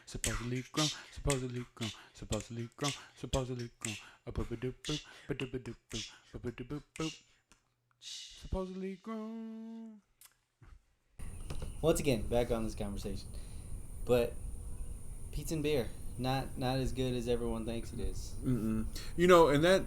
Supposedly grown, supposedly grown, supposedly grown, supposedly grown. Supposedly grown. Once again, back on this conversation. But pizza and beer, not as good as everyone thinks it is. Mm-mm. You know, and that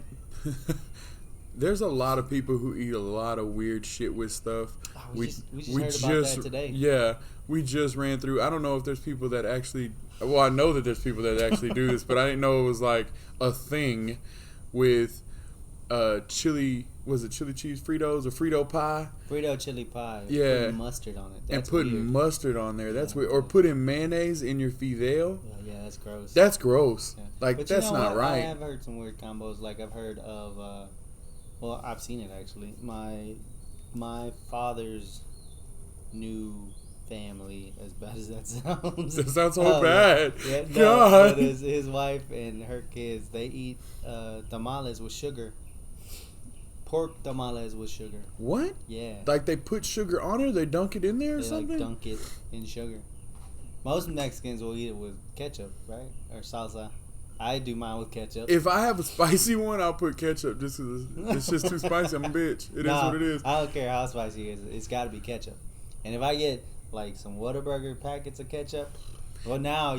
there's a lot of people who eat a lot of weird shit with stuff. Oh, we just heard about that today. Yeah, we just ran through. I don't know if there's people that actually. Well, I know that there's people that actually do this, but I didn't know it was like a thing with chili. Was it chili cheese Fritos or Frito pie? Frito chili pie. Yeah. Putting mustard on it. And That's putting weird. mustard on there. That's Yeah. weird. Or putting mayonnaise in your fidel. Yeah, that's gross. That's gross. Yeah. Like, But that's you know not what? I right. have heard some weird combos. Like I've heard of, well, I've seen it actually. My father's new family, as bad as that sounds. That sounds so bad. Yeah, no, God. but his wife and her kids, they eat tamales with sugar. Pork tamales with sugar. What? Yeah. Like they put sugar on it? They dunk it in there or They something? like dunk it in sugar. Most Mexicans will eat it with ketchup, right? Or salsa. I do mine with ketchup. If I have a spicy one, I'll put ketchup just 'cause it's just too spicy. I'm a bitch. It is Nah, what it is. I don't care how spicy it is. It's got to be ketchup. And if I get like some Whataburger packets of ketchup, well now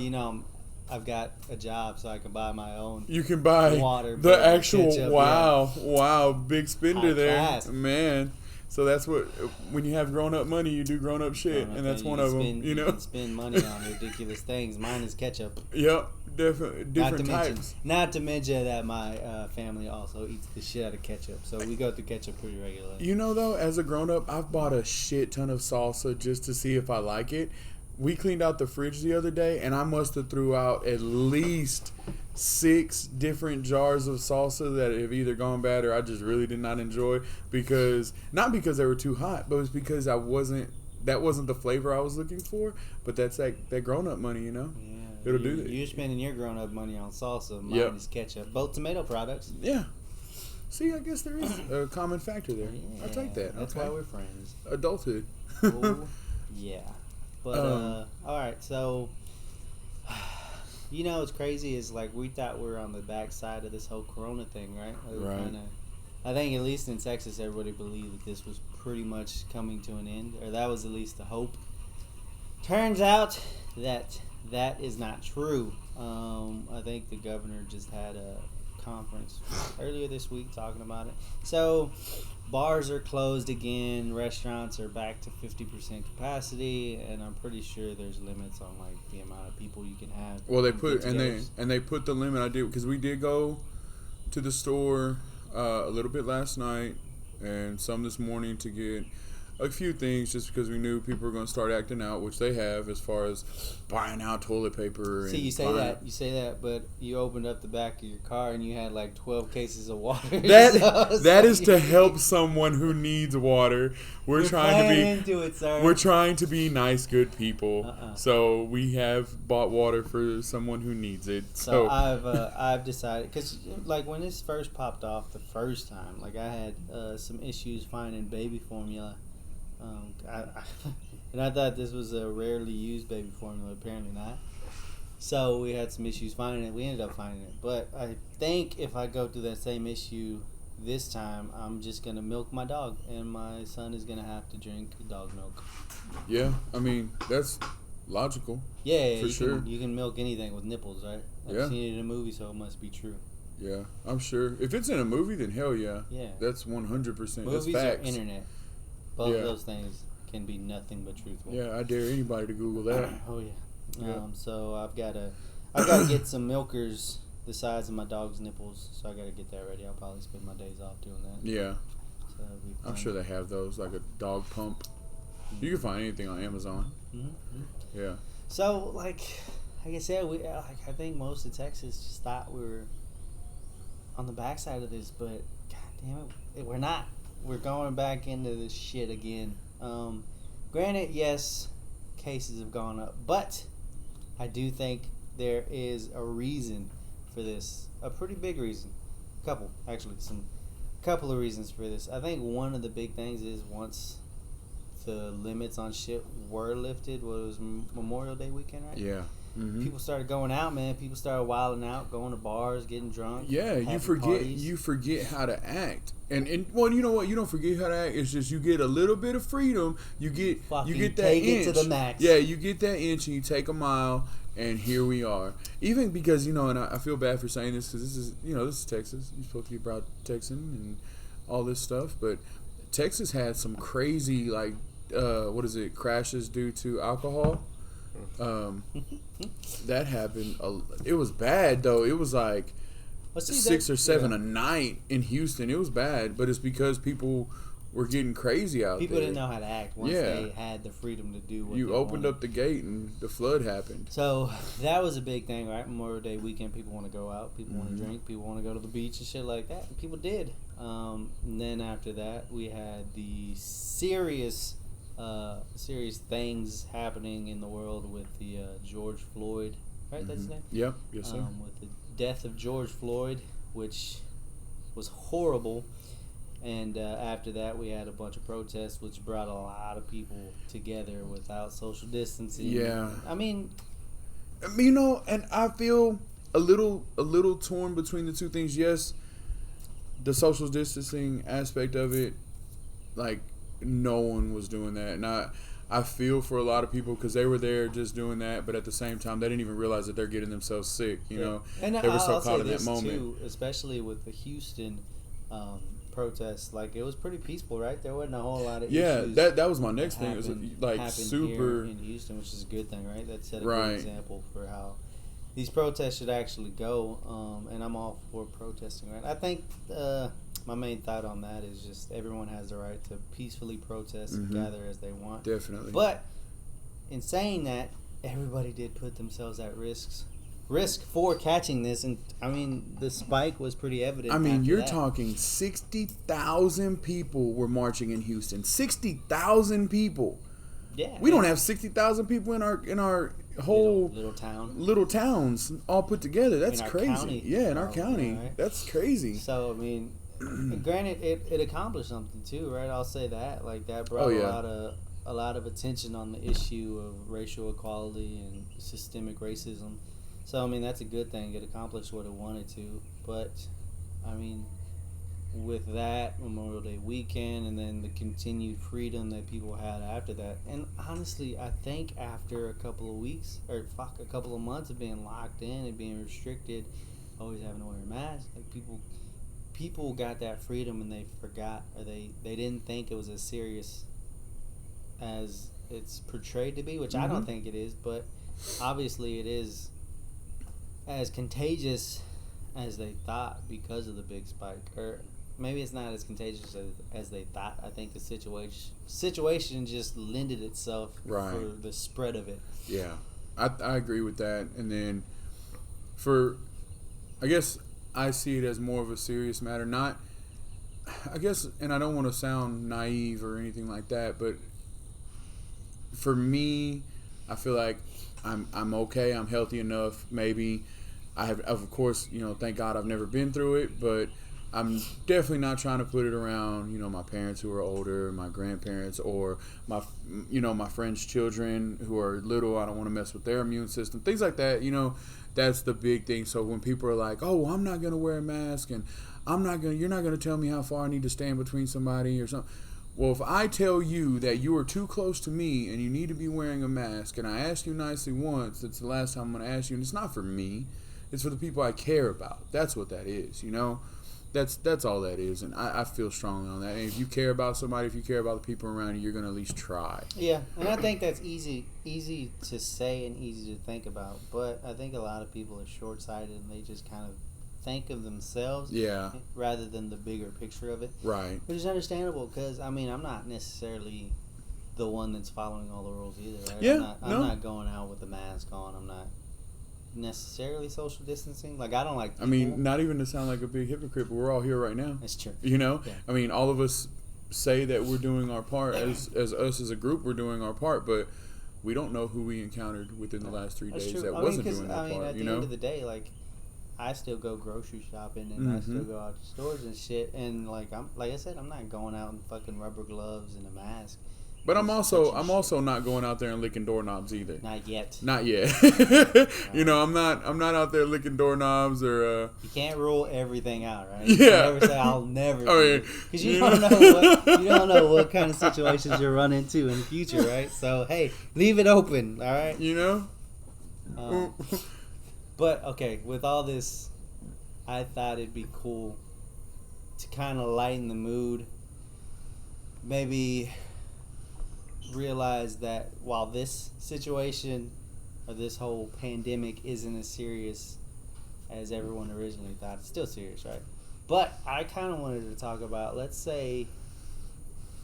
I've got a job so I can buy my own. You can buy Water, the but actual ketchup, wow, big spender High there, class. man. So that's what when you have grown up money, you do grown up shit, Grown up and that's money, one you of them. spend- You know, can spend money on ridiculous things. Mine is ketchup. Yep, definitely different not to mention, types. not to mention that my family also eats the shit out of ketchup, so we go through ketchup pretty regularly. You know, though, as a grown up, I've bought a shit ton of salsa just to see if I like it. We cleaned out the fridge the other day, and I must have threw out at least 6 different jars of salsa that have either gone bad or I just really did not enjoy not because they were too hot, but it was because that wasn't the flavor I was looking for. But that's that grown up money, you know. Yeah, It'll do that. You're spending your grown up money on salsa. Mine Yep. is ketchup. Both tomato products. Yeah. See, I guess there is a common factor there. Yeah, I'll take that. That's Okay. why we're friends. Adulthood. Oh, yeah. But all right, so what's crazy is like we thought we were on the backside of this whole Corona thing, right? Like, Right. I think at least in Texas, everybody believed that this was pretty much coming to an end, or that was at least the hope. Turns out that is not true. I think the governor just had a conference earlier this week talking about it. So bars are closed again, restaurants are back to 50% capacity, and I'm pretty sure there's limits on like the amount of people you can have. Well, they get put togethers. and they put the limit. I did because we did go to the store a little bit last night and some this morning to get a few things just because we knew people were going to start acting out, which they have as far as buying out toilet paper. See, and you say that, but you opened up the back of your car and you had like 12 cases of water. That is to help someone who needs water. We're You're trying to playing be into it, sir. we're trying to be nice, good people. Uh-uh. So we have bought water for someone who needs it. So I've decided, because like when this first popped off the first time, like I had some issues finding baby formula. And I thought this was a rarely used baby formula. Apparently not. So we had some issues finding it. We ended up finding it. But I think if I go through that same issue this time, I'm just going to milk my dog. And my son is going to have to drink dog milk. Yeah, I mean, that's logical. Yeah, For you sure. you can milk anything with nipples, right? I've Yeah. seen it in a movie, so it must be true. Yeah, I'm sure. If it's in a movie, then hell yeah. Yeah. That's 100%. Movies That's or facts. internet. Both Yeah. of those things can be nothing but truthful. Yeah, I dare anybody to Google that. Oh yeah. Yeah. So I've got to get some milkers the size of my dog's nipples. So I got to get that ready. I'll probably spend my days off doing that. Yeah, So that'll be I'm fun. sure they have those, like a dog pump. You can find anything on Amazon. Mm-hmm. Yeah. So like I said, I think most of Texas just thought we were on the backside of this, but god damn it, we're not. We're going back into this shit again. Granted, yes, cases have gone up, but I do think there is a reason for this. A pretty big reason. Couple of reasons for this. I think one of the big things is once the limits on shit were lifted, what was Memorial Day weekend, right? Yeah. Mm-hmm. People started going out, man. People started wilding out, going to bars, getting drunk. Yeah, you forget how to act, and well, you know what? You don't forget how to act. It's just you get a little bit of freedom. You get that take inch it to the max. Yeah, you get that inch, and you take a mile, and here we are. Even because and I feel bad for saying this because this is Texas. You're supposed to be proud Texan and all this stuff, but Texas had some crazy crashes due to alcohol. That happened. It was bad though. It was like 6 or 7 a night in Houston. It was bad, but it's because people were getting crazy out there. People didn't know how to act once they had the freedom to do what you they opened wanted. up the gate and the flood happened. So that was a big thing, right? Memorial Day weekend, people want to go out, people want to drink, people want to go to the beach and shit like that. And people did. And then after that, we had the serious things happening in the world with the George Floyd, right? That's his name? Yep. Yes, sir. With the death of George Floyd, which was horrible. And after that, we had a bunch of protests, which brought a lot of people together without social distancing. Yeah. I mean, and I feel a little torn between the two things. Yes, the social distancing aspect of it, like, no one was doing that. And I feel for a lot of people because they were there just doing that, but at the same time, they didn't even realize that they're getting themselves sick, you know. And they were so I'll caught say in that this moment. too, especially with the Houston protests. Like, it was pretty peaceful, right? There wasn't a whole lot of issues. That was my next thing. It was like happened super here in Houston, which is a good thing, right? That set a Right. good example for how these protests should actually go. And I'm all for protesting, right? I think my main thought on that is just everyone has the right to peacefully protest and gather as they want. Definitely. But in saying that, everybody did put themselves at risk for catching this, and I mean the spike was pretty evident. I mean, after you're that. talking 60,000 people were marching in Houston. 60,000 people. Yeah, We don't have 60,000 people in our whole little town. towns all put together. That's In our crazy. county, Yeah, in our probably, county. right? That's crazy. So I mean, granted, it accomplished something too, right? I'll say that. Like, that brought Oh, yeah. a lot of attention on the issue of racial equality and systemic racism. So I mean, that's a good thing. It accomplished what it wanted to. But I mean, with that Memorial Day weekend and then the continued freedom that people had after that, and honestly, I think after a couple of weeks a couple of months of being locked in and being restricted, always having to wear a mask, like people got that freedom and they forgot, or they didn't think it was as serious as it's portrayed to be, which I don't think it is, but obviously it is as contagious as they thought because of the big spike. Or maybe it's not as contagious as they thought. I think the situation just lended itself Right. for the spread of it. Yeah, I agree with that. And then I guess I see it as more of a serious matter. Not, I guess, and I don't want to sound naive or anything like that, but for me, I feel like I'm okay. I'm healthy enough. Maybe I have, of course, thank God I've never been through it, but I'm definitely not trying to put it around, my parents who are older, my grandparents, or my friends' children who are little. I don't want to mess with their immune system, things like that. That's the big thing. So when people are like, "Oh, I'm not gonna wear a mask," and you're not gonna tell me how far I need to stand between somebody or something. Well, if I tell you that you are too close to me and you need to be wearing a mask, and I asked you nicely once, that's the last time I'm gonna ask you, and it's not for me, it's for the people I care about. That's what that is, That's all that is, and I feel strongly on that. And if you care about somebody, if you care about the people around you, you're gonna at least try. Yeah, and I think that's easy to say and easy to think about. But I think a lot of people are short-sighted and they just kind of think of themselves, Yeah. rather than the bigger picture of it. Right. Which is understandable because I mean I'm not necessarily the one that's following all the rules either. Right? Yeah, I'm not going out with a mask on. I'm not necessarily social distancing. Like, I don't like people. I mean, not even to sound like a big hypocrite, but we're all here right now. It's true. Yeah. I mean, all of us say that we're doing our part as us as a group. We're doing our part, but we don't know who we encountered within the last 3 That's days true. that I wasn't mean, doing their part. At the end of the day, like, I still go grocery shopping and I still go out to stores and shit. And like I said, I'm not going out in fucking rubber gloves and a mask. But I'm also Touching shit. not going out there and licking doorknobs either. Not yet. Not yet. You know, I'm not out there licking doorknobs or. You can't rule everything out, right? Yeah. You can never say I'll never. Oh, yeah. Because you don't know what kind of situations you'll run into in the future, right? So hey, leave it open, all right? You know. But okay, with all this, I thought it'd be cool to kind of lighten the mood. Maybe realize that while this situation or this whole pandemic isn't as serious as everyone originally thought, it's still serious, right? But I kind of wanted to talk about, let's say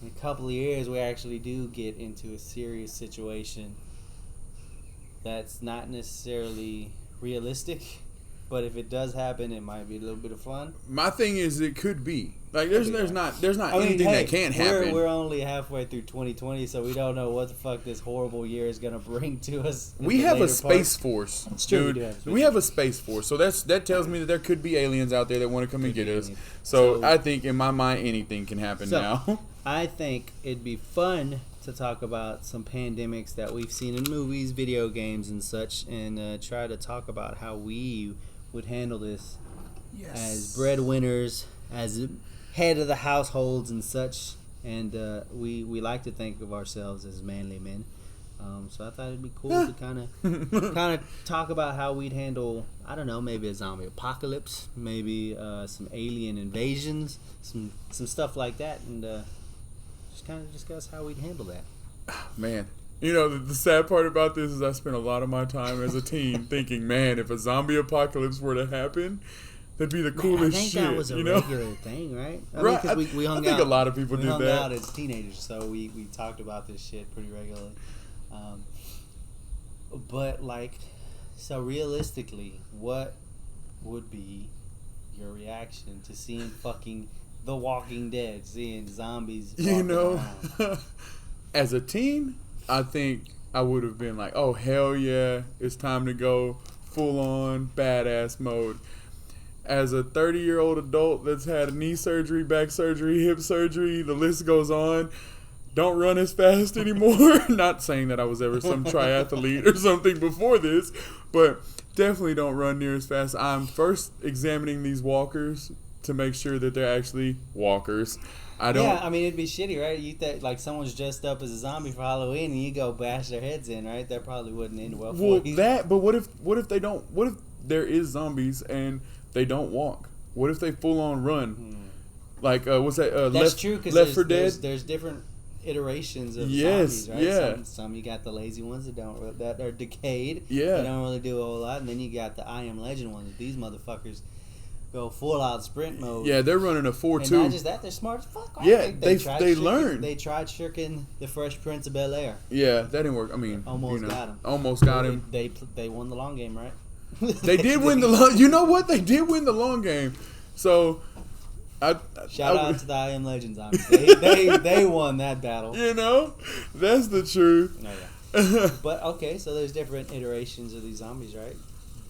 in a couple of years we actually do get into a serious situation that's not necessarily realistic, but if it does happen, it might be a little bit of fun. My thing is, it could be like there's not I mean, anything that can't happen. We're only halfway through 2020, so we don't know what the fuck this horrible year is gonna bring to us. We have a space force. It's true, Dude. We have a space force. So that tells me that there could be aliens out there that want to come and get us. aliens. So So- I think in my mind anything can happen So- now. I think it'd be fun to talk about some pandemics that we've seen in movies, video games, and such, and try to talk about how we would handle this as breadwinners, as head of the households and such. And we like to think of ourselves as manly men. So I thought it'd be cool to kind of talk about how we'd handle, I don't know, maybe a zombie apocalypse, maybe some alien invasions, some stuff like that, and just kind of discuss how we'd handle that. Man, you know, the sad part about this is I spent a lot of my time as a teen thinking, man, if a zombie apocalypse were to happen, that'd be the coolest I think shit. that was a you know? regular thing, right? I Right. mean, 'cause we hung I think out. a lot of people we did hung that. out as teenagers, so we talked about this shit pretty regularly. But like, so realistically, what would be your reaction to seeing fucking The Walking Dead, seeing zombies? You walking know, around? as a teen, I think I would have been like, oh, hell yeah, it's time to go full on badass mode. As a 30-year-old adult that's had knee surgery, back surgery, hip surgery, the list goes on, don't run as fast anymore. Not saying that I was ever some triathlete or something before this, but definitely don't run near as fast. I'm first examining these walkers to make sure that they're actually walkers. I don't. Yeah, I mean, it'd be shitty, right? You think like someone's dressed up as a zombie for Halloween, and you go bash their heads in, right? That probably wouldn't end well Well, for you. but what if they don't? What if there is zombies and they don't walk? What if they full on run? Like what's that? That's Left, true, because Left 4 Dead. there's different iterations of Yes, zombies, right? yeah. Some you got the lazy ones that are decayed. Yeah. They don't really do a whole lot, and then you got the I Am Legend ones. These motherfuckers go full out sprint mode. Yeah, they're running a And 4-2. not just that, they're smart as fuck. Right? Yeah, they tricking- learn. They tried tricking the Fresh Prince of Bel Air. Yeah, that didn't work. I mean, Almost you know, got him. Almost got him. They won the long game, right? They did win the long. You know what? They did win the long game. So, Shout out to the I Am Legend zombies. They won that battle. You know, that's the truth. Oh, yeah. But okay, so there's different iterations of these zombies, right?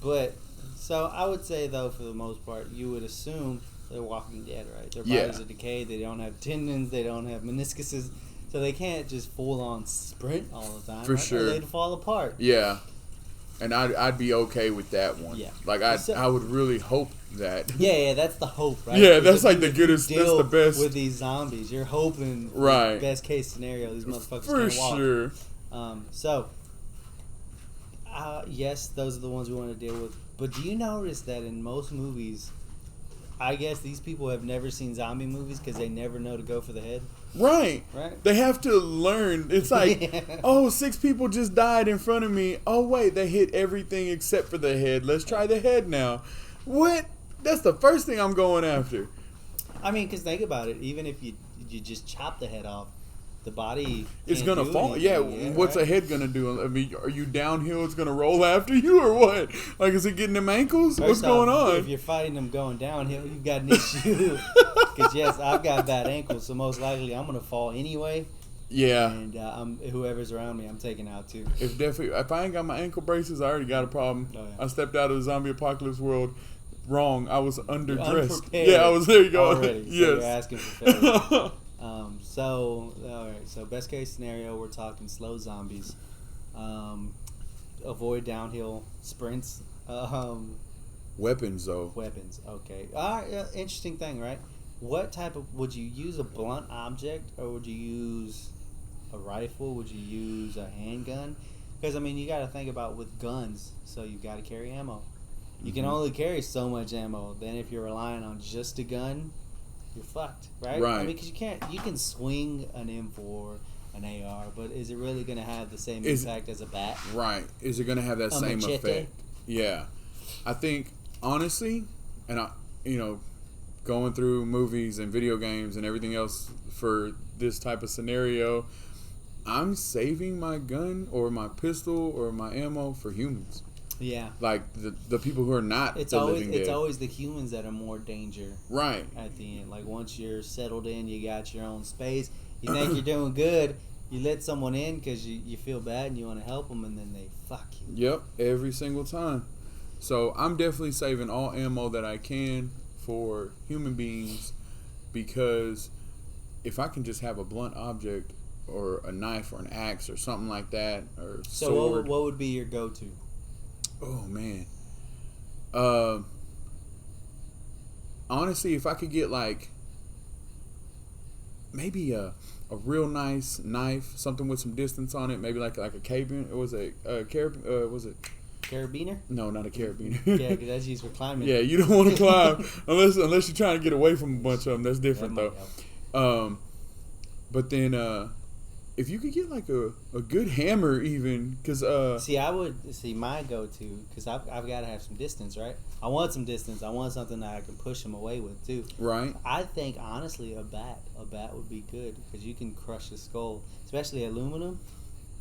But so I would say though, for the most part, you would assume they're Walking Dead, right? Their bodies Yeah. are decayed. They don't have tendons. They don't have meniscuses. So they can't just full on sprint all the time. For right? sure. Or they'd fall apart. Yeah, and I'd be okay with that one. Yeah. Like So- I would really hope that. Yeah, that's the hope, right? Yeah, Is that's that like you- the if you goodest- that's deal the best. with these zombies. You're hoping, Right. best case scenario, these motherfuckers For can't walk. sure. Yes, those are the ones we want to deal with. But do you notice that in most movies, I guess these people have never seen zombie movies because they never know to go for the head, Right. right? They have to learn. It's like, Yeah. oh, 6 people just died in front of me. Oh, wait, they hit everything except for the head. Let's try the head now. What? That's the first thing I'm going after. I mean, because think about it. Even if you just chop the head off, the body It's can't gonna do fall. anything, Yeah, what's right? a head gonna do? I mean, are you downhill? It's gonna roll after you, or what? Like, is it getting them ankles? What's First going off, on? If you're fighting them going downhill, you've got an issue. Because yes, I've got bad ankles, so most likely I'm gonna fall anyway. Yeah. And whoever's around me, I'm taking out too. If I ain't got my ankle braces, I already got a problem. Oh, yeah. I stepped out of the zombie apocalypse world wrong. I was underdressed. Unprepared Yeah, I was. There you go. already, so Yes. you're asking for favors. So, all right. So, best case scenario, we're talking slow zombies. Avoid downhill sprints. Weapons, though. Weapons. Okay. All right. Interesting thing, right? What type of would you use a blunt object, or would you use a rifle? Would you use a handgun? Because I mean, you got to think about with guns. So you've got to carry ammo. You can only carry so much ammo. Then if you're relying on just a gun, you're fucked, right? Right. I mean, because you can't. You can swing an M4, an AR, but is it really going to have the same impact as a bat? Right. Is it going to have that same machete? effect? Yeah. I think, honestly, and going through movies and video games and everything else for this type of scenario, I'm saving my gun or my pistol or my ammo for humans. Yeah. Like the people who are not It's the always living dead. always the humans that are more danger Right. at the end. Like once you're settled in, you got your own space. You think you're doing good. You let someone in because you feel bad and you want to help them, and then they fuck you. Yep, every single time. So I'm definitely saving all ammo that I can for human beings, because if I can just have a blunt object or a knife or an axe or something like that, or So sword. what would be your go-to? Oh man. Honestly, if I could get like maybe a real nice knife, something with some distance on it, maybe like a carabiner. Was it was it? Carabiner? No, not a carabiner. Yeah, because that's used for climbing. Yeah, you don't want to climb unless you're trying to get away from a bunch of them. That's different That might though. help. But then if you could get like a good hammer, even because I would see my go-to because I've got to have some distance, right? I want some distance. I want something that I can push them away with too. right. I think honestly, a bat would be good because you can crush a skull, especially aluminum,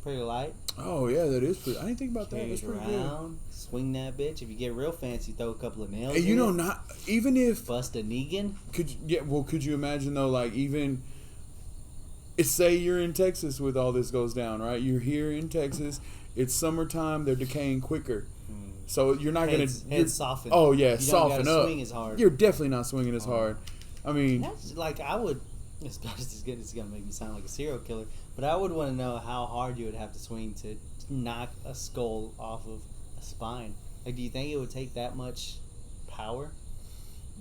pretty light. Oh yeah, that is pretty. I didn't think about that. Carry That's it pretty good. around, swing that bitch. If you get real fancy, throw a couple of nails. And in it, not even if bust a Negan. could you imagine though, like even say you're in Texas with all this goes down, right? You're here in Texas. It's summertime. They're decaying quicker, so you're not Heads soften. Oh yeah, you soften don't gotta up. swing as hard. You're definitely not swinging as hard. I mean, That's like I would. It's gonna make me sound like a serial killer, but I would want to know how hard you would have to swing to knock a skull off of a spine. Like, do you think it would take that much power?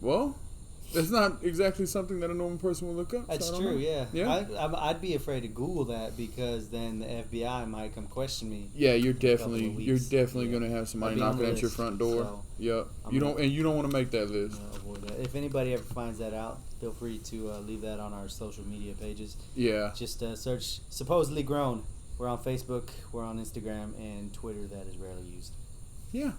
well, it's not exactly something that a normal person would look up. That's so I don't true. know. Yeah. Yeah. I'd be afraid to Google that because then the FBI might come question me. Yeah, you're couple of definitely weeks. Yeah. gonna have somebody I'd be on knocking the at your list, front door. so Yep. I'm You gonna- don't you don't want to make that list. Avoid that. If anybody ever finds that out, feel free to leave that on our social media pages. Yeah. Just search Supposedly Grown. We're on Facebook, we're on Instagram, and Twitter that is rarely used. Yeah.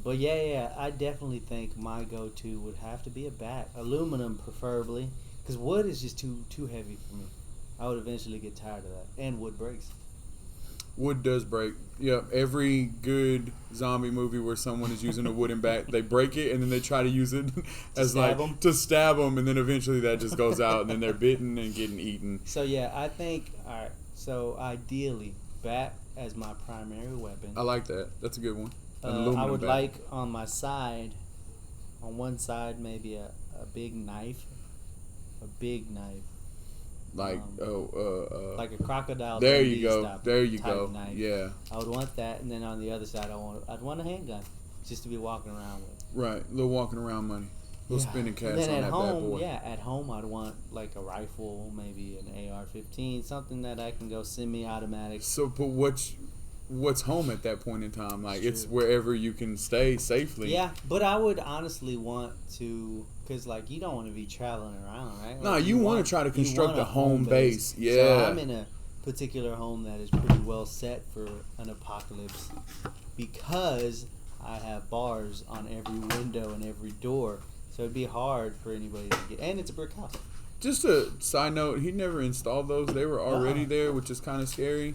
But yeah, I definitely think my go-to would have to be a bat, aluminum preferably, because wood is just too heavy for me. I would eventually get tired of that, and wood breaks. Wood does break. Yep. Every good zombie movie where someone is using a wooden bat, they break it and then they try to use it as stab like 'em? to stab them, and then eventually that just goes out, and then they're bitten and getting eaten. So yeah, I think all right. So ideally, bat as my primary weapon. I like that. That's a good one. An I aluminum would bat. like on my side, on one side maybe a big knife, like like a crocodile. there Dundee you go. style There you type go. Knife. Yeah. I would want that, and then on the other side, I'd want a handgun, just to be walking around with. Right. A little walking around money. A little spending cash And then on at that home, bad boy. at home I'd want like a rifle, maybe an AR-15, something that I can go semi-automatic. So, but what's home at that point in time? Like, it's True. wherever you can stay safely. Yeah, but I would honestly want to, because like you don't want to be traveling around, right? No, Like, you want to try to you construct want a home base. So Yeah. I'm in a particular home that is pretty well set for an apocalypse because I have bars on every window and every door. So it'd be hard for anybody to get, and it's a brick house. Just a side note, he never installed those. They were already there, which is kind of scary.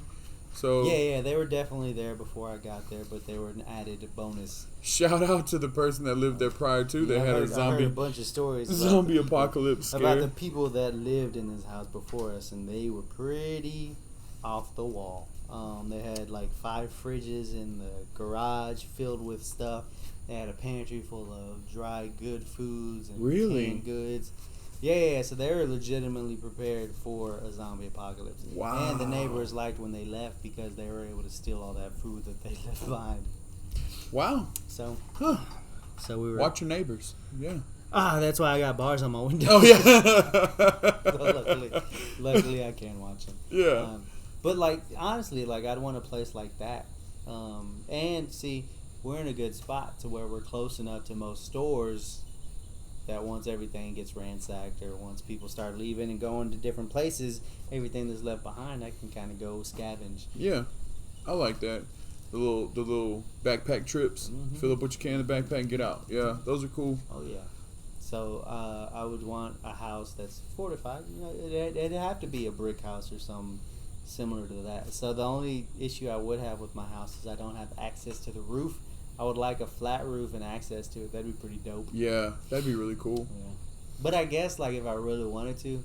So Yeah, they were definitely there before I got there, but they were an added bonus. shout out to the person that lived there prior to. They Yeah, had I a heard zombie a bunch of stories zombie apocalypse about the scare. people that lived in this house before us, and they were pretty off the wall. They had like 5 fridges in the garage filled with stuff. They had a pantry full of dry good foods and Really? canned goods. Yeah. So they were legitimately prepared for a zombie apocalypse. Wow. And the neighbors liked when they left because they were able to steal all that food that they left behind. Wow. So, Huh. so we were. Watch your neighbors. Yeah. That's why I got bars on my window. Oh yeah. luckily, I can watch them. Yeah. But like honestly, like I'd want a place like that. And see, we're in a good spot to where we're close enough to most stores that once everything gets ransacked or once people start leaving and going to different places, everything that's left behind, I can kind of go scavenge. Yeah. I like that. The little backpack trips. Mhm. Fill up what you can in the backpack and get out. Yeah, those are cool. Oh yeah. So I would want a house that's fortified. You know, it'd have to be a brick house or something similar to that. So the only issue I would have with my house is I don't have access to the roof. I would like a flat roof and access to it. That'd be pretty dope. Yeah, that'd be really cool. Yeah. But I guess like if I really wanted to,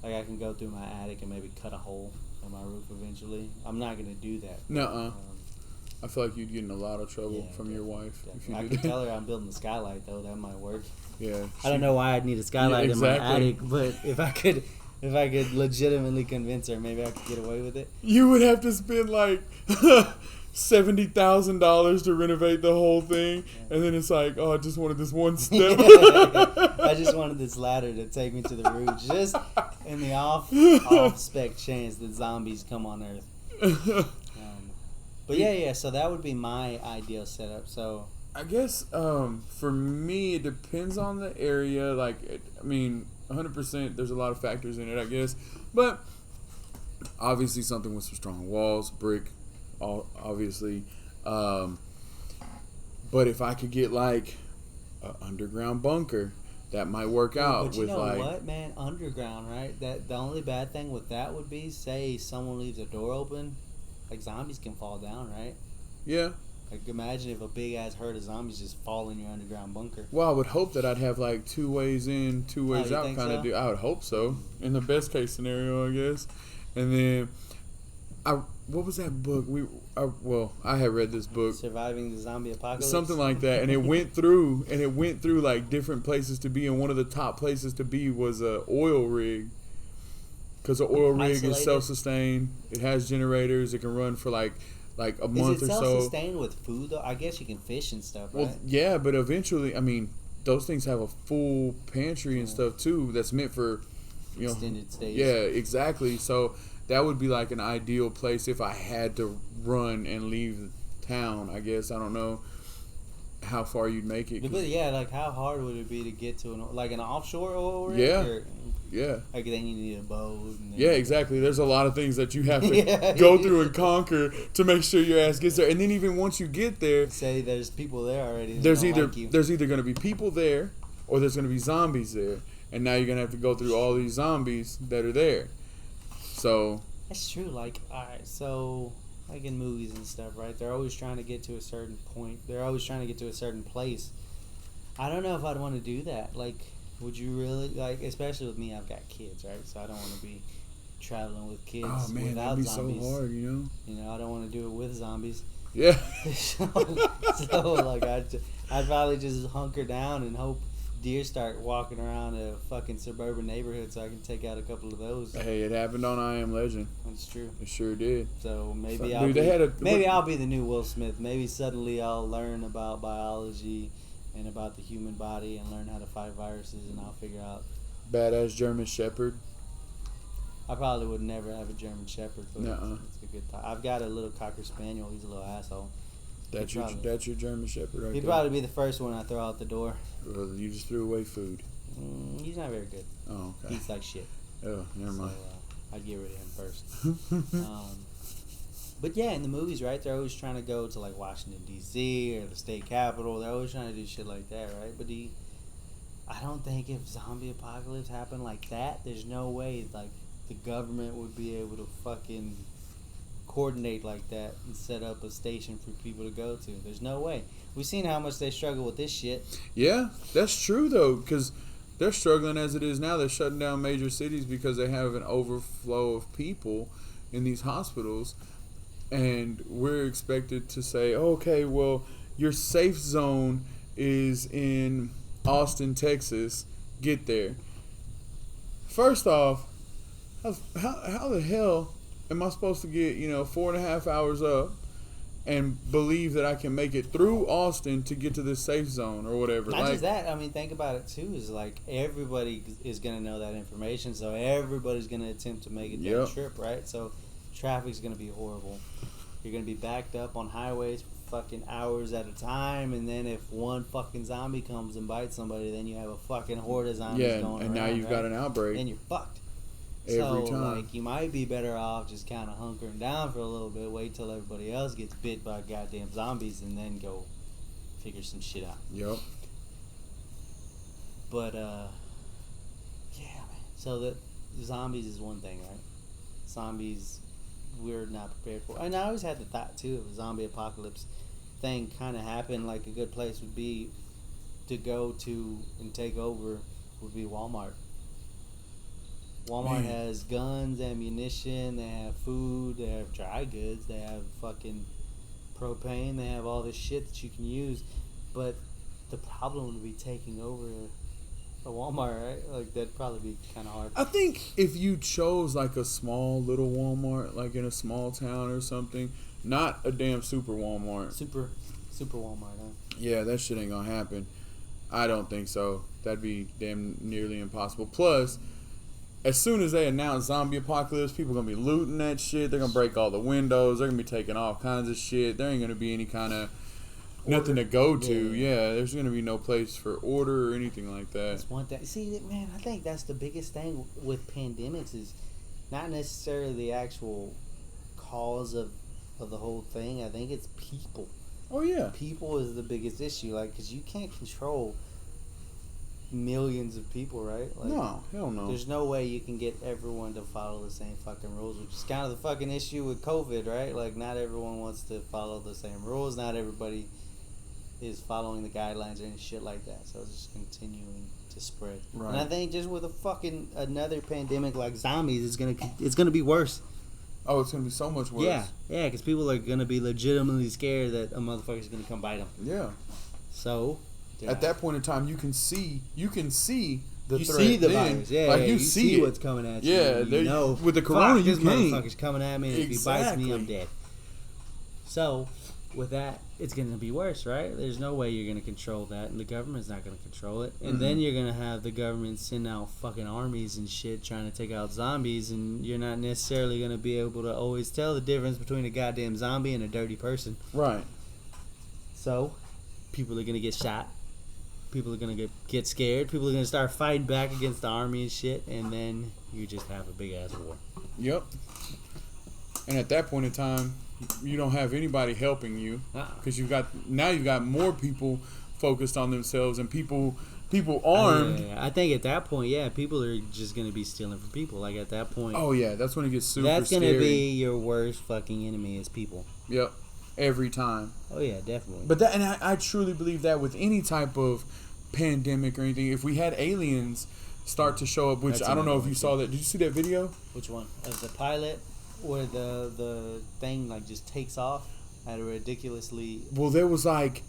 like I can go through my attic and maybe cut a hole in my roof eventually. I'm not gonna do that. Nuh-uh. I feel like you'd get in a lot of trouble Yeah, from your wife if you I did could that. tell her I'm building the skylight though. That might work. Yeah. I don't know why I'd need a skylight Yeah, exactly. in my attic, but if I could legitimately convince her, maybe I could get away with it. You would have to spend like $70,000 to renovate the whole thing, and then it's like, oh, I just wanted this one step. I just wanted this ladder to take me to the roof, just in the off spec chance that zombies come on Earth. But yeah. So that would be my ideal setup. So I guess for me, it depends on the area. Like, I mean, 100%. There's a lot of factors in it, I guess, but obviously something with some strong walls, brick, obviously. But if I could get like an underground bunker, that might work out. But you with know like, what, man? Underground, right? That the only bad thing with that would be, say, someone leaves a door open, like zombies can fall down, right? yeah. Like imagine if a big ass herd of zombies just fall in your underground bunker. Well, I would hope that I'd have like 2 ways in, 2 ways you out think kind of so? deal. I would hope so. In the best case scenario, I guess. And then, what was that book? I had read this book. Surviving the zombie apocalypse. Something like that, and it went through like different places to be, and one of the top places to be was a oil rig, because an oil rig Isolated? is self-sustained. It has generators. It can run for like a month Is or it so. self-sustained with food though? I guess you can fish and stuff, right? Well, yeah, but eventually, I mean, those things have a full pantry and Yeah. stuff too. That's meant for, you know, Extended stays. yeah, exactly. So that would be like an ideal place if I had to run and leave town. I guess I don't know how far you'd make it. 'Cause- But yeah, like how hard would it be to get to an offshore oil rig? Yeah. Or, yeah. like then you need a boat. And then, Yeah, exactly. There's a lot of things that you have to Yeah. go through and conquer to make sure your ass gets there. And then even once you get there, Say there's people there already. That there's don't either like you. there's either going to be people there or there's going to be zombies there. And now you're going to have to go through all these zombies that are there. So, That's true. Like, alright, so like in movies and stuff, right? They're always trying to get to a certain point. They're always trying to get to a certain place. I don't know if I'd want to do that. Like, would you really like? Especially with me, I've got kids, right? So I don't want to be traveling with kids oh man, without that'd be zombies. so hard, you know? You know, I don't want to do it with zombies. Yeah. so like, I'd probably just hunker down and hope deer start walking around a fucking suburban neighborhood so I can take out a couple of those. Hey, it happened on I Am Legend. That's true. It sure did. So maybe Dude, I'll they be, had a- maybe I'll be the new Will Smith. Maybe suddenly I'll learn about biology and about the human body and learn how to fight viruses, and I'll figure out. Badass German Shepherd. I probably would never have a German Shepherd, but Nuh-uh. it's a good thought. I've got a little Cocker Spaniel. He's a little asshole. That's your probably- that's your German Shepherd right He'd there. probably be the first one I throw out the door. Well, you just threw away food. He's not very good. Oh, He okay. eats like shit. Oh, never So mind. I'd get rid of him first. But yeah, in the movies, right? They're always trying to go to like Washington D.C. or the state capitol. They're always trying to do shit like that, right? But I don't think if zombie apocalypse happened like that, there's no way like the government would be able to fucking coordinate like that and set up a station for people to go to. There's no way. We've seen how much they struggle with this shit. Yeah, that's true though, because they're struggling as it is now. They're shutting down major cities because they have an overflow of people in these hospitals, and we're expected to say, okay, well, your safe zone is in Austin, Texas. Get there. First off, how the hell am I supposed to get 4.5 hours up and believe that I can make it through Austin to get to this safe zone or whatever? Not just that. I mean, think about it too. Is like everybody is gonna know that information, so everybody's gonna attempt to make it that trip, right? So traffic's gonna be horrible. You're gonna be backed up on highways for fucking hours at a time, and then if one fucking zombie comes and bites somebody, then you have a fucking horde of zombies going around. And now you've got an outbreak. Then you're fucked. Every time. Like, you might be better off just kind of hunkering down for a little bit, wait till everybody else gets bit by goddamn zombies, and then go figure some shit out. Yep. But, yeah, man. So the zombies is one thing, right? Zombies, we're not prepared for. And I always had the thought, too, if a zombie apocalypse thing kind of happened, like a good place would be to go to and take over would be Walmart. Walmart has guns, ammunition, they have food, they have dry goods, they have fucking propane, they have all this shit that you can use. But the problem would be taking over a Walmart, right? Like, that'd probably be kind of hard. I think if you chose like a small little Walmart, like in a small town or something, not a damn super Walmart. Super Walmart, huh? Yeah, that shit ain't gonna happen. I don't think so. That'd be damn nearly impossible. Plus, as soon as they announce zombie apocalypse, people gonna be looting that shit. They're gonna break all the windows. They're gonna be taking all kinds of shit. There ain't gonna be any kind of nothing to go to. Yeah, there's gonna be no place for order or anything like that. That's one thing. See, man, I think that's the biggest thing with pandemics is not necessarily the actual cause of the whole thing. I think it's people. Oh yeah, people is the biggest issue. Like, because you can't control millions of people, right? Like, no, hell no. There's no way you can get everyone to follow the same fucking rules, which is kind of the fucking issue with COVID, right? Like, not everyone wants to follow the same rules. Not everybody is following the guidelines or any shit like that. So it's just continuing to spread. Right. And I think just with a fucking another pandemic like zombies, it's gonna be worse. Oh, it's gonna be so much worse. Yeah, because people are gonna be legitimately scared that a motherfucker's gonna come bite them. Yeah. So. At that point in time, you can see the threat. You see the then. virus, yeah. Like yeah, you see what's coming at you. Yeah, you know, with the corona, fuck, you this can't. motherfucker's coming at me, and if he bites me, I'm dead. So, with that, it's gonna be worse, right? There's no way you're gonna control that, and the government's not gonna control it. And then you're gonna have the government send out fucking armies and shit trying to take out zombies, and you're not necessarily gonna be able to always tell the difference between a goddamn zombie and a dirty person. Right. So, people are gonna get shot. People are going to get scared. People are going to start fighting back against the army and shit. And then you just have a big-ass war. Yep. And at that point in time, you don't have anybody helping you. Because you've got more people focused on themselves and people armed. I think at that point, people are just going to be stealing from people. Like, at that point. Oh, yeah. That's when it gets super scary. That's going to be your worst fucking enemy is people. Yep. Every time. Oh, yeah, definitely. But that, and I truly believe that with any type of pandemic or anything, if we had aliens start to show up, which That's I don't know if you one, saw that. Did you see that video? Which one? Of the pilot where the thing like just takes off at a ridiculously... Well, there was like...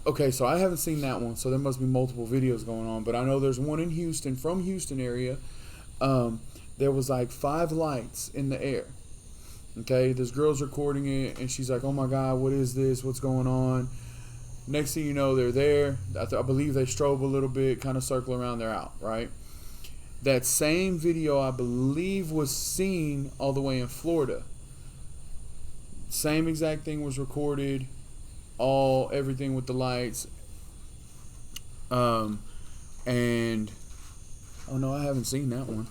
Okay, so I haven't seen that one, so there must be multiple videos going on, but I know there's one in Houston, from Houston area. There was like 5 lights in the air. Okay, this girl's recording it, and she's like, oh my God, what is this? What's going on? Next thing you know, they're there. I believe they strobe a little bit, kind of circle around, they're out, right? That same video, I believe, was seen all the way in Florida. Same exact thing was recorded, everything with the lights. And, oh no, I haven't seen that one.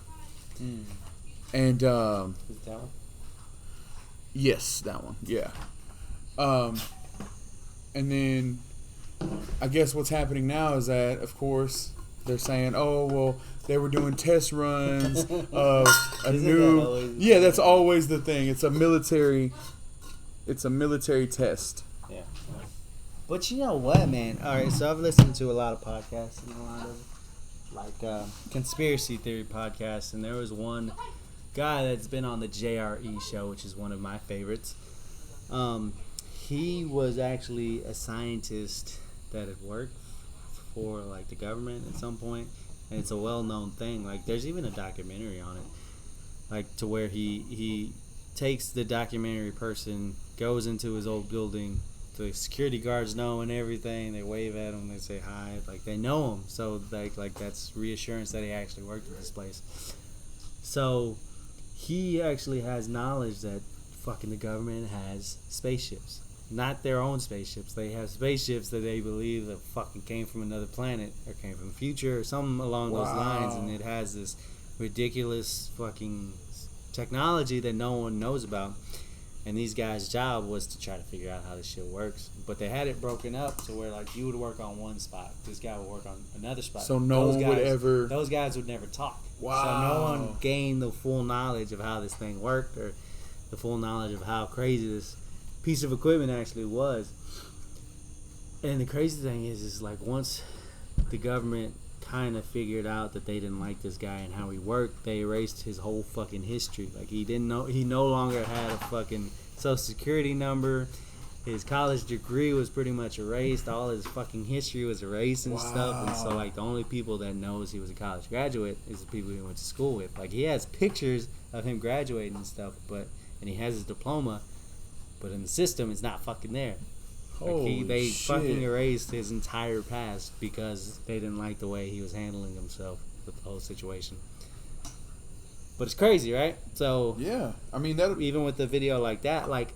And, Is that one? yes, that one, yeah. And then I guess what's happening now is that, of course, they're saying, oh, well, they were doing test runs of a new... Yeah, that's always the thing. It's a military test. Yeah. But you know what, man? All right, so I've listened to a lot of podcasts and a lot of conspiracy theory podcasts, and there was one guy that's been on the JRE show, which is one of my favorites. He was actually a scientist that had worked for like the government at some point, and it's a well-known thing. Like, there's even a documentary on it, like to where he takes the documentary person, goes into his old building. The security guards know and everything. They wave at him. They say hi. Like, they know him. So like that's reassurance that he actually worked at this place. So he actually has knowledge that fucking the government has spaceships. Not their own spaceships. They have spaceships that they believe that fucking came from another planet or came from the future or something along those lines. And it has this ridiculous fucking technology that no one knows about. And these guys' job was to try to figure out how this shit works. But they had it broken up to where, like, you would work on one spot. This guy would work on another spot. So those guys would never talk. Wow. So no one gained the full knowledge of how this thing worked or the full knowledge of how crazy this piece of equipment actually was. And the crazy thing is like, once the government kind of figured out that they didn't like this guy and how he worked, they erased his whole fucking history. Like, he no longer had a fucking social security number. His college degree was pretty much erased. All his fucking history was erased and stuff. And so, like, the only people that knows he was a college graduate is the people he went to school with. Like, he has pictures of him graduating and stuff, and he has his diploma, but in the system, it's not fucking there. Like, they fucking erased his entire past because they didn't like the way he was handling himself with the whole situation. But it's crazy, right? So yeah, I mean, that even with the video like that, like,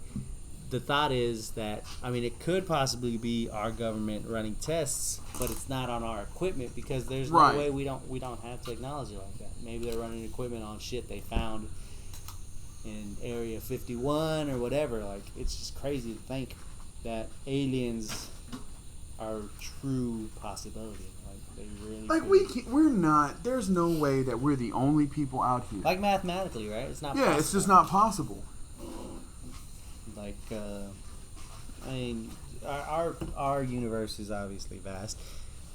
the thought is that, I mean, it could possibly be our government running tests, but it's not on our equipment because there's no way we don't have technology like that. Maybe they're running equipment on shit they found in Area 51 or whatever. Like, it's just crazy to think that aliens are a true possibility. Like, they really we're not. There's no way that we're the only people out here. like, mathematically, right? It's not. Yeah, possible. it's just not possible. Like, I mean, our universe is obviously vast,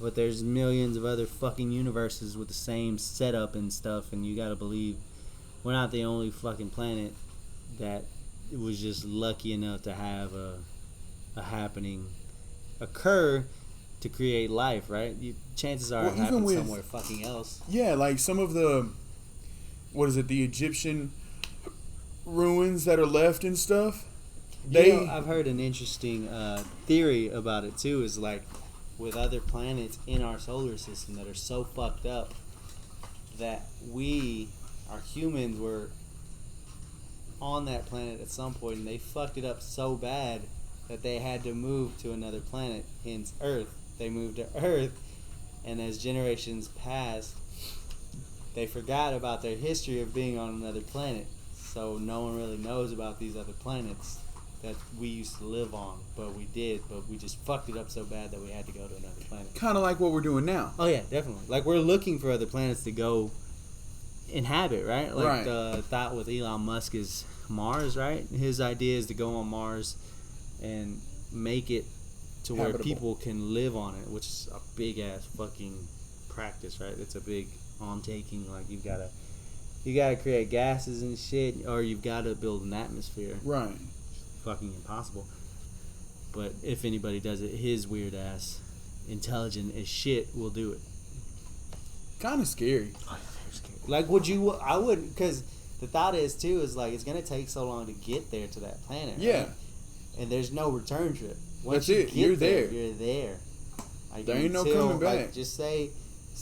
but there's millions of other fucking universes with the same setup and stuff, and you gotta believe we're not the only fucking planet that was just lucky enough to have a happening occur to create life, right? Chances are it happened somewhere fucking else. Yeah, like some of the, the Egyptian ruins that are left and stuff. I've heard an interesting theory about it too, is like with other planets in our solar system that are so fucked up that our humans were on that planet at some point, and they fucked it up so bad that they had to move to another planet, hence Earth. They moved to Earth, and as generations passed, they forgot about their history of being on another planet. So no one really knows about these other planets that we used to live on, but we just fucked it up so bad that we had to go to another planet. Kind of like what we're doing now. Oh yeah, definitely. Like, we're looking for other planets to go inhabit, right? Like, the thought with Elon Musk is Mars, right? His idea is to go on Mars and make it to where people can live on it, which is a big ass fucking practice, right? It's a big undertaking. Like, you gotta create gases and shit, or you've gotta build an atmosphere. Right. Fucking impossible. But if anybody does it, his weird ass, intelligent as shit, will do it. Kind of scary. Oh, very scary. Like, I would, because the thought is too, is like, it's gonna take so long to get there to that planet. Yeah. Right? And there's no return trip. Once That's it. You're there. You're there. Like, there ain't no coming back. Like, just say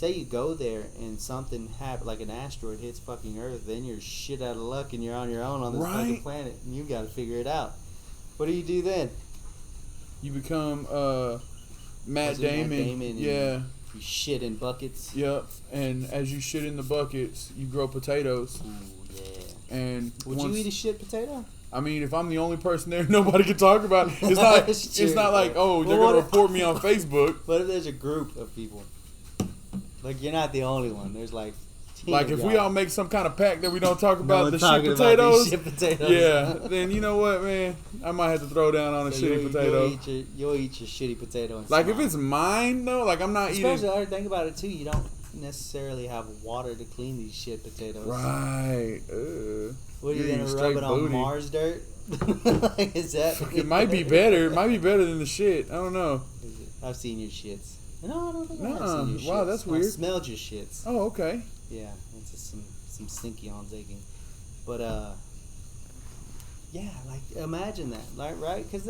you go there and something happens, like an asteroid hits fucking Earth, then you're shit out of luck and you're on your own on this fucking planet, and you got to figure it out. What do you do then? You become Matt Damon. Yeah. You shit in buckets. Yep. And as you shit in the buckets, you grow potatoes. Ooh, yeah. And would you eat a shit potato? I mean, if I'm the only person there, nobody can talk about it. It's not. It's not like, oh, they're gonna report me on Facebook. What if there's a group of people? Like, you're not the only one. There's like. Like, if we all make some kind of pact that we don't talk about the shit potatoes, yeah, then you know what, man? I might have to throw down on a shitty potato. You'll eat your shitty potato. And like, if it's mine, though, like, I'm not eating. Especially, think about it, too. You don't necessarily have water to clean these shit potatoes. Right. What, are you going to rub it on Mars dirt? Is that... It might be better. It might be better than the shit. I don't know. I've seen your shits. No, I don't think I have Nuh-uh. seen your Wow, shits. that's I weird. smelled your shits. Oh, okay. Yeah, it's just some stinky on taking. But yeah, like imagine that, like right? Because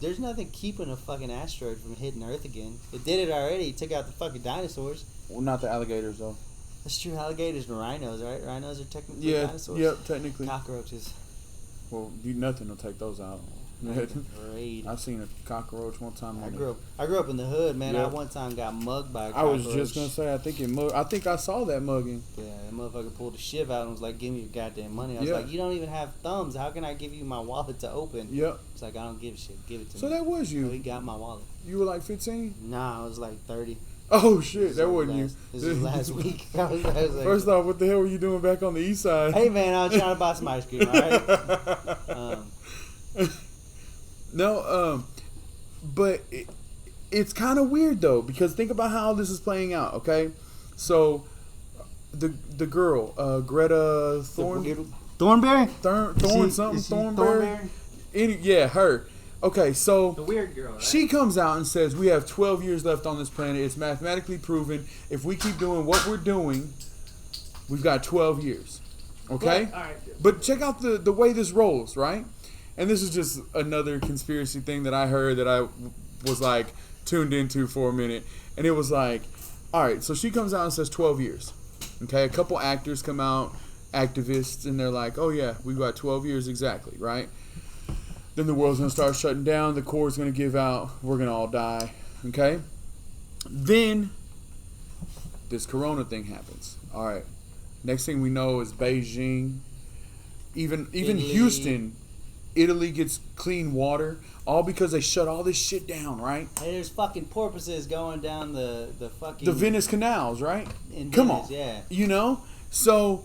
there's nothing keeping a fucking asteroid from hitting Earth again. It did it already. It took out the fucking dinosaurs. Well, not the alligators though. That's true. Alligators and rhinos, right? Rhinos are technically Yeah. dinosaurs. Yep. Technically. Cockroaches. Well, nothing will take those out. Great. I've seen a cockroach one time. I grew up in the hood, man. Yeah. I one time got mugged by a I cockroach. was just gonna say, I think I saw that mugging. Yeah, that motherfucker pulled a shiv out and was like, "Give me your goddamn money." I was Yeah. like, "You don't even have thumbs. How can I give you my wallet to open?" Yep. It's like, "I don't give a shit. Give it to me." So that was So he you. got my wallet. You were like 15. Nah, I was like 30. Oh shit, that wasn't you. This was last week. I was like, First off, what the hell were you doing back on the east side? hey man, I was trying to buy some ice cream. All right. No, but it's kind of weird though, because think about how this is playing out. Okay, so the girl, Greta Thornberry, yeah, her. Okay, so The weird girl. Right? she comes out and says we have 12 years left on this planet. It's mathematically proven. If we keep doing what we're doing, we've got 12 years. Okay? All right. But check out the way this rolls, right? And this is just another conspiracy thing that I heard that I was like tuned into for a minute. And it was like, all right, so she comes out and says 12 years. Okay, a couple actors come out, activists, and they're like, oh yeah, we've got 12 years exactly, right? Then the world's going to start shutting down. The core's going to give out. We're going to all die. Okay? Then this corona thing happens. All right. Next thing we know is Beijing. Even Italy. Houston, Italy gets clean water. All because they shut all this shit down, right? Hey, there's fucking porpoises going down the fucking... The Venice canals, right? in Come Venice, on. Yeah. You know? So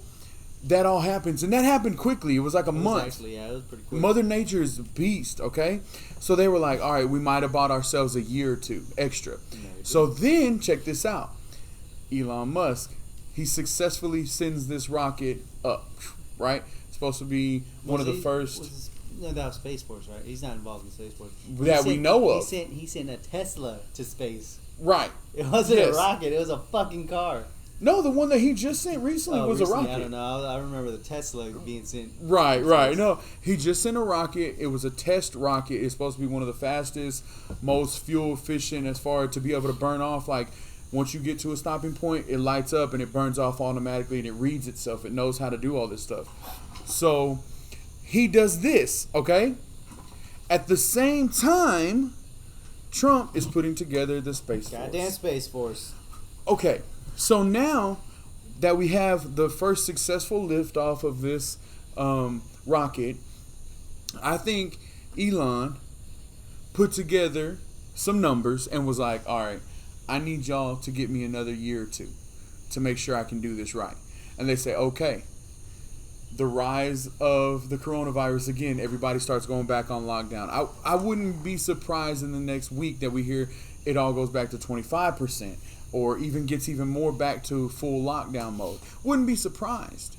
that all happens. And that happened quickly. It was like a It was month. actually, yeah, it was pretty quick. Mother Nature is a beast, okay? So they were like, all right, we might have bought ourselves a year or two extra. Maybe. So then, check this out. Elon Musk, he successfully sends this rocket up, right? It's supposed to be one of the first No, that was Space Force, right? He's not involved in Space Force. that we know of. He sent a Tesla to space. Right. It wasn't Yes. a rocket. It was a fucking car. No, the one that he just sent recently was recently, a rocket. I don't know. I remember the Tesla being sent. Right, right. No, he just sent a rocket. It was a test rocket. It's supposed to be one of the fastest, most fuel efficient as far to be able to burn off. Like, once you get to a stopping point, it lights up and it burns off automatically and it reads itself. It knows how to do all this stuff. So, he does this, okay? At the same time, Trump is putting together the Space Force. Goddamn Space Force. Okay, so now that we have the first successful liftoff of this rocket, I think Elon put together some numbers and was like, all right, I need y'all to get me another year or two to make sure I can do this right. And they say, okay. The rise of the coronavirus again, everybody starts going back on lockdown. I wouldn't be surprised in the next week that we hear it all goes back to 25% or even gets even more back to full lockdown mode. Wouldn't be surprised,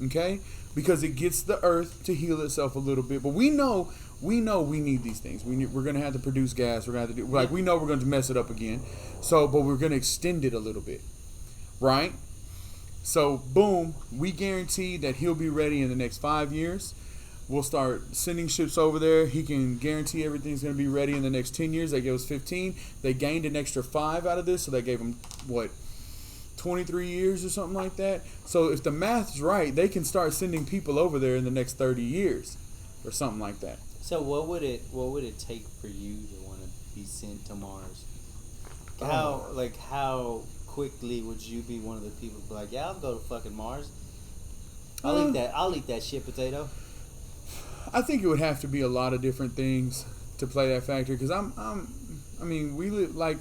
okay? Because it gets the earth to heal itself a little bit. But we know we need these things. We're going to have to produce gas. We're going to have to do, like, we know we're going to mess it up again. So, but we're going to extend it a little bit, right? So, boom, we guarantee that he'll be ready in the next 5 years. We'll start sending ships over there. He can guarantee everything's going to be ready in the next 10 years. They gave us 15. They gained an extra 5 out of this, so they gave them, 23 years or something like that? So, if the math's right, they can start sending people over there in the next 30 years or something like that. So what would it take for you to want to be sent to Mars? How quickly would you be one of the people be like, yeah, I'll go to fucking Mars. I'll eat that shit potato. I think it would have to be a lot of different things to play that factor. Because we live, like,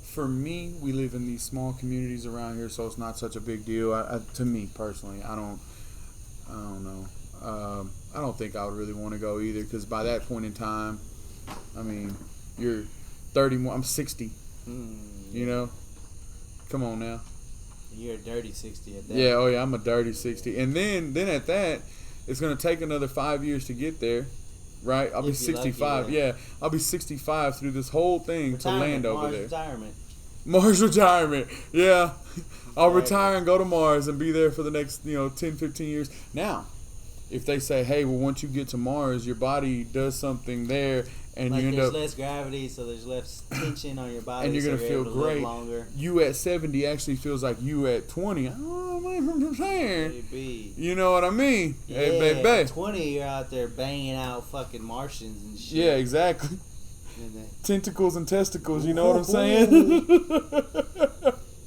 for me, we live in these small communities around here, so it's not such a big deal. To me personally, I don't know. I don't think I would really want to go either. Because by that point in time, I mean, you're 30 more. I'm 60. You know. Come on now. You're a dirty 60 at that. Yeah, oh yeah, I'm a dirty 60. And then at that, it's going to take another 5 years to get there. right? I'll be If you're lucky, 65. yeah. Yeah, I'll be 65 through this whole thing to land over Mars there. retirement. Mars retirement. Yeah. I'll Exactly. retire and go to Mars and be there for the next, 10, 15 years. Now, if they say, hey, well, once you get to Mars, your body does something there and Like you end there's up, less gravity, so there's less tension on your body, and you're so going to feel able to live great. longer. You at 70 actually feels like you at 20. Oh, I'm saying. Baby. You know what I mean? Yeah, Hey, baby. 20, you're out there banging out fucking Martians and shit. Yeah, exactly. And then Tentacles and testicles, you know what I'm saying?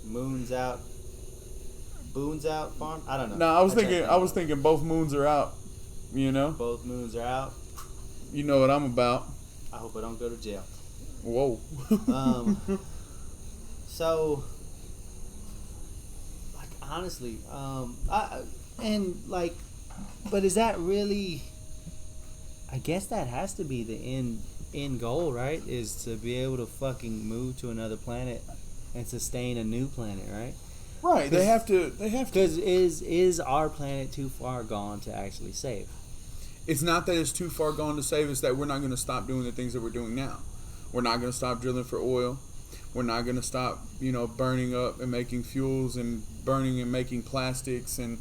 moon's out. Boons out farm? I don't know. No, I was tried thinking to- both moons are out. You know? Both moons are out. You know what I'm about. I hope I don't go to jail. Whoa. So, like, honestly, but is that really? I guess that has to be the end goal, right? Is to be able to fucking move to another planet and sustain a new planet, right? Right. They have to. Because is our planet too far gone to actually save? It's not that it's too far gone to save. It's that we're not going to stop doing the things that we're doing now. We're not going to stop drilling for oil. We're not going to stop, burning up and making fuels and burning and making plastics and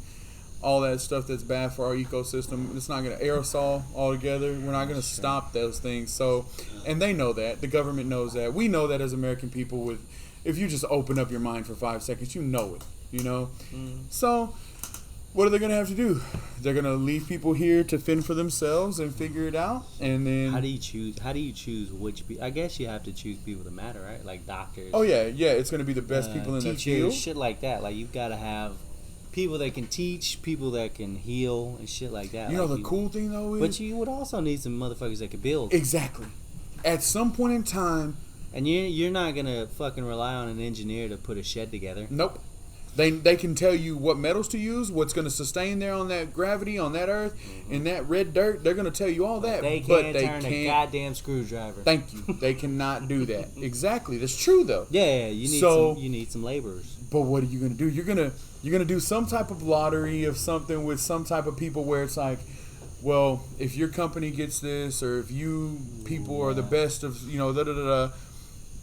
all that stuff that's bad for our ecosystem. It's not going to aerosol altogether. We're not going to stop those things. So, and they know that. The government knows that. We know that as American people. If you just open up your mind for 5 seconds, you know it. So, what are they going to have to do? They're going to leave people here to fend for themselves and figure it out, and then How do you choose which? I guess you have to choose people that matter, right? Like doctors. oh yeah, it's going to be the best people in the teachers, field. shit like that. Like you've got to have people that can teach, people that can heal, and shit like that. You know Like, the cool thing though is But you would also need some motherfuckers that can build. exactly. At some point in time, And you're not gonna fucking rely on an engineer to put a shed together. nope. They can tell you what metals to use, what's going to sustain there on that gravity, on that earth, in that red dirt. They're going to tell you all that, They but can't they turn a can't. goddamn screwdriver. Thank you. They cannot do that. Exactly. That's true though. Yeah, you need So- you need some laborers. But what are you going to do? You're gonna do some type of lottery of something with some type of people where it's like, well, if your company gets this, or if you people are the best of,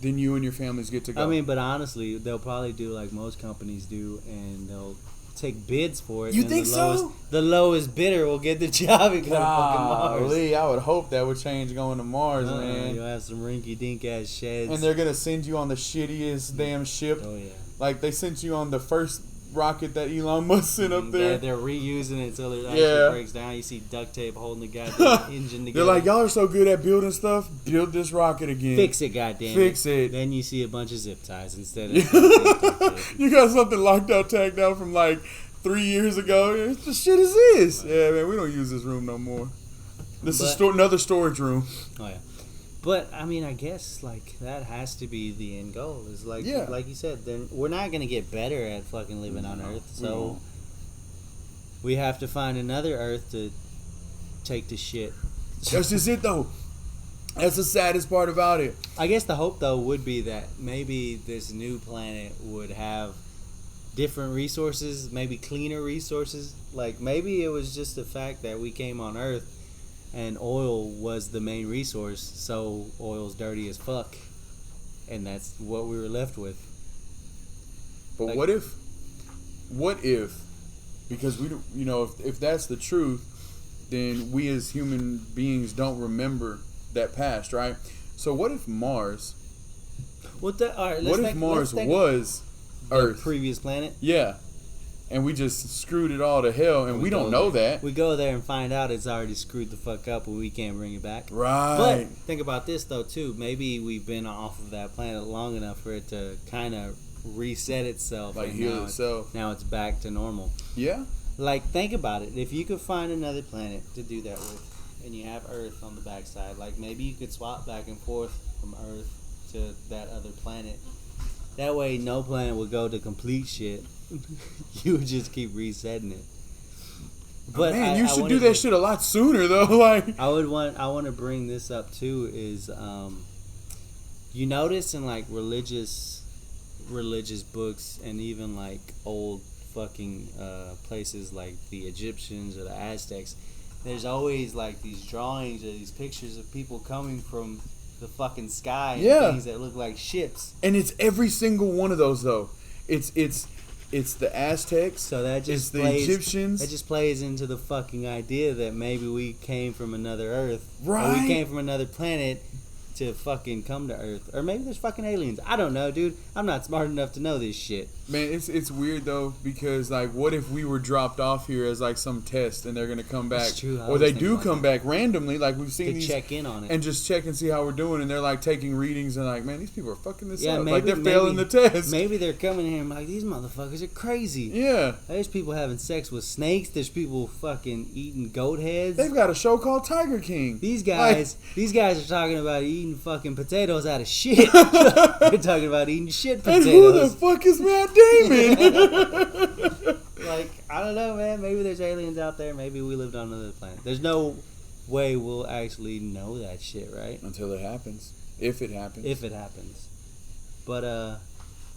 then you and your families get to go. I mean, but honestly, they'll probably do like most companies do, and they'll take bids for it. You and think the so? The lowest bidder will get the job and go to fucking Mars. Golly, I would hope that would change going to Mars, man. You'll have some rinky-dink ass sheds. And they're gonna send you on the shittiest damn ship. Oh yeah. Like they sent you on the first rocket that Elon Musk sent up there. They're reusing it until it actually Yeah. breaks down. You see duct tape holding the goddamn engine They're together. like, y'all are so good at building stuff. Build this rocket again. Fix it, goddamn. Fix it. Then you see a bunch of zip ties instead of. duct tape. You got something locked out, tagged out from like 3 years ago. It's the shit is this? Yeah, man, we don't use this room no more. This is But- another storage room. Oh yeah. But I mean, I guess like that has to be the end goal. Is like, Yeah. like you said, then we're not gonna get better at fucking living on Earth. So won't. we have to find another Earth to take the shit. That's just it, though. That's the saddest part about it. I guess the hope though would be that maybe this new planet would have different resources, maybe cleaner resources. Like maybe it was just the fact that we came on Earth and oil was the main resource, so oil's dirty as fuck, and that's what we were left with. But Like- what if, because we don't, if that's the truth, then we as human beings don't remember that past, right? So what if Mars, All right, what if Mars was Earth? previous planet? Yeah. And we just screwed it all to hell, and we don't go know there. that. We go there and find out it's already screwed the fuck up, and we can't bring it back. Right. But think about this though too. Maybe we've been off of that planet long enough for it to kind of reset itself, Like and heal now itself. Now it's back to normal. Yeah. Like think about it. If you could find another planet to do that with, and you have Earth on the backside, like maybe you could swap back and forth from Earth to that other planet. That way, no planet would go to complete shit. You would just keep resetting it. But Man, I- you I should wanted do that to- shit a lot sooner, though. Like, I want to bring this up too. Is you notice in like religious books and even like old fucking places like the Egyptians or the Aztecs, there's always like these drawings or these pictures of people coming from the fucking sky and Yeah. things that look like ships. And it's every single one of those though. It's the Aztecs. So that It's just the plays, Egyptians. That just plays into the fucking idea that maybe we came from another Earth, or Right. we came from another planet to fucking come to Earth, or maybe there's fucking aliens. I don't know, dude. I'm not smart enough to know this shit. Man, it's weird though because like, what if we were dropped off here as like some test and they're gonna come back, That's true. I or was they thinking do about come back randomly, like we've seen To these, check in on it. and just check and see how we're doing, and they're like taking readings and like, man, these people are fucking this Yeah, up, maybe like they're failing the test. Maybe they're coming here and like, these motherfuckers are crazy. Yeah, There's people having sex with snakes. There's people fucking eating goat heads. they've got a show called Tiger King. These guys are talking about eating fucking potatoes out of shit. They're talking about eating shit And who the potatoes. fuck is Matt Damon? Like, I don't know, man. Maybe there's aliens out there. Maybe we lived on another planet. There's no way we'll actually know that shit, right? Until it happens, if it happens. If it happens. But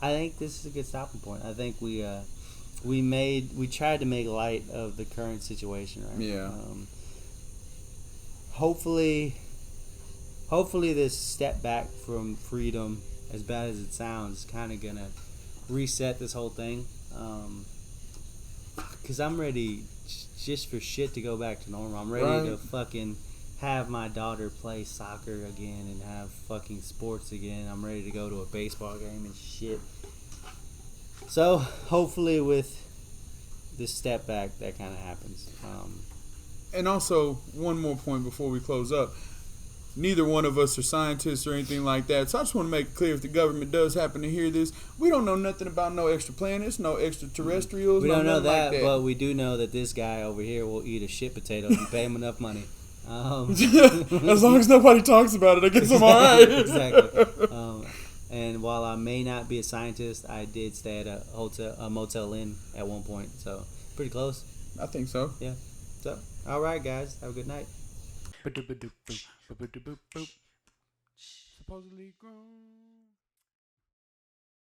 I think this is a good stopping point. I think we tried to make light of the current situation, right? Yeah. Hopefully this step back from freedom, as bad as it sounds, is kind of gonna reset this whole thing. Cause I'm ready just for shit to go back to normal. I'm ready to Right. fucking have my daughter play soccer again and have fucking sports again. I'm ready to go to a baseball game and shit. So hopefully with this step back, that kind of happens. And also, one more point before we close up. Neither one of us are scientists or anything like that. So I just want to make it clear, if the government does happen to hear this, we don't know nothing about no extra planets, no extraterrestrials. We don't know nothing that, like but we do know that this guy over here will eat a shit potato if you pay him enough money. As long as nobody talks about it, I guess I'm all right. Exactly. And while I may not be a scientist, I did stay at a Motel Inn at one point, so pretty close. I think so. Yeah. So, all right, guys, have a good night. Ba-da-ba-doo-boo, ba-ba-doo-boo-boo. Supposedly grown.